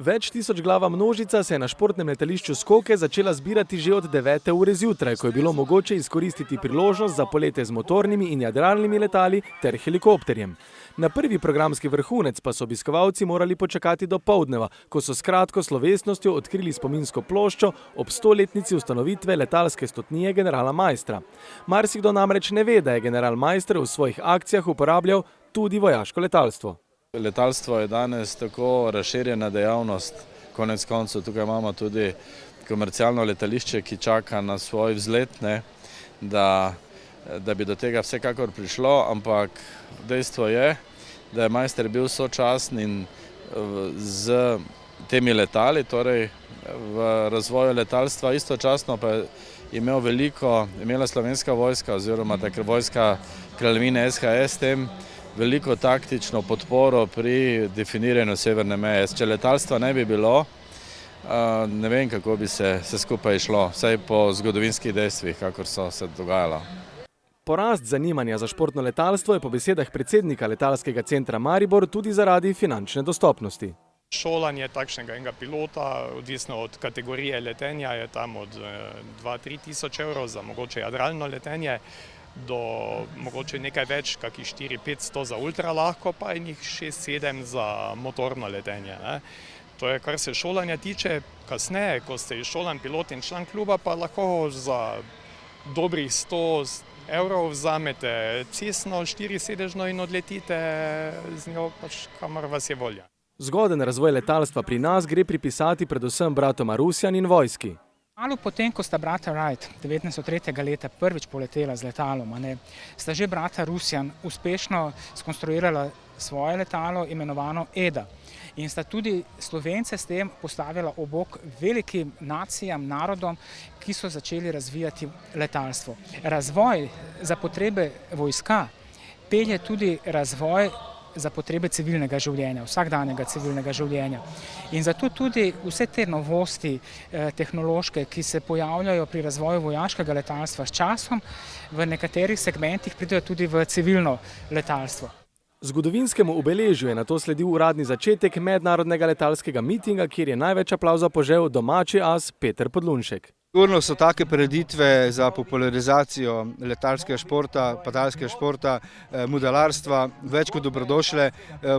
Več tisočglava množica se je na športnem letališču Skoke začela zbirati že od 9. ure zjutraj, ko je bilo mogoče izkoristiti priložnost za polete z motornimi in jadralnimi letali ter helikopterjem. Na prvi programski vrhunec pa so obiskovalci morali počakati do poldneva, ko so s kratko slovesnostjo odkrili spominsko ploščo ob 100-letnici ustanovitve letalske stotnije generala Maistra. Marsikdo namreč ne ve, da je general Maister v svojih akcijah uporabljal tudi vojaško letalstvo. Letalstvo je danes tako razširjena dejavnost, konec koncev tukaj imamo tudi komercialno letališče, ki čaka na svoj vzlet, da bi do tega vsekakor prišlo, ampak dejstvo je, da je Maister bil sočasni z temi letali, torej v razvoju letalstva, istočasno pa je imela slovenska vojska oziroma takrat vojska kraljevine SHS tem veliko taktično podporo pri definiranju severne meje. Če letalstva ne bi bilo, ne vem, kako bi se skupaj šlo, vsaj po zgodovinskih dejstvih, kakor so se dogajala. Porast zanimanja za športno letalstvo je po besedah predsednika letalskega centra Maribor tudi zaradi finančne dostopnosti. Šolanje takšnega enega pilota, odvisno od kategorije letenja, je tam od 2–3 tisoč evrov za mogoče jadralno letenje, do mogoče nekaj več, kakih 4–500 za ultralahko, pa in jih 6–7 za motorno letenje. To je, kar se šolanja tiče. Kasneje, ko ste izšolan pilot in član kluba, pa lahko za dobrih 100 evrov vzamete cestno 4-sedežno in odletite z njo, kamor vas je volja. Zgoden razvoj letalstva pri nas gre pripisati predvsem bratoma Rusjan in vojski. Malo potem, ko sta brata Wright 1903. leta prvič poletela z letalom, sta že brata Rusjan uspešno skonstruirala svoje letalo, imenovano Eda. In sta tudi Slovence s tem postavila ob bok velikim nacijam, narodom, ki so začeli razvijati letalstvo. Razvoj za potrebe vojska pelje tudi razvoj za potrebe civilnega življenja, vsakdanjega civilnega življenja. In zato tudi vse te novosti tehnološke, ki se pojavljajo pri razvoju vojaškega letalstva s časom, v nekaterih segmentih pridejo tudi v civilno letalstvo. Zgodovinskemu obeležju je nato sledil uradni začetek mednarodnega letalskega mitinga, kjer je največ aplavza požel domači as Peter Podlunšek. Sigurno so take prireditve za popularizacijo letalskega športa, padalskega športa, modelarstva več kot dobrodošle,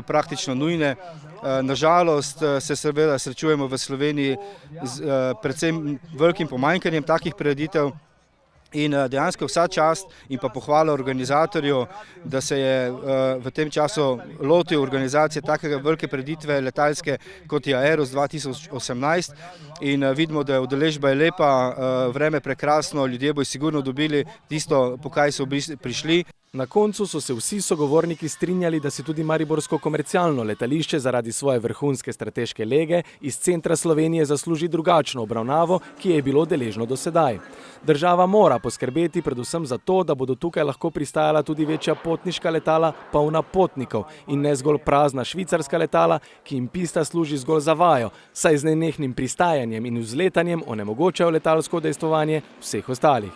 praktično nujne. Nažalost se seveda srečujemo v Sloveniji z predvsem velikim pomanjkanjem takih prireditev. In dejansko vsa čast in pa pohvala organizatorju, da se je v tem času lotil organizacije takega velike prireditve letalske, kot je Aeros 2018. In vidimo, da je udeležba lepa, vreme prekrasno, ljudje bodo sigurno dobili tisto, po kaj so prišli. Na koncu so se vsi sogovorniki strinjali, da si tudi mariborsko komercialno letališče zaradi svoje vrhunske strateške lege iz centra Slovenije zasluži drugačno obravnavo, ki je bilo deležno do sedaj. Država mora poskrbeti predvsem za to, da bodo tukaj lahko pristajala tudi večja potniška letala, polna potnikov in ne zgolj prazna švicarska letala, ki jim pista služi zgolj za vajo, saj z nenehnim pristajanjem in vzletanjem onemogočajo letalsko udejstvovanje vseh ostalih.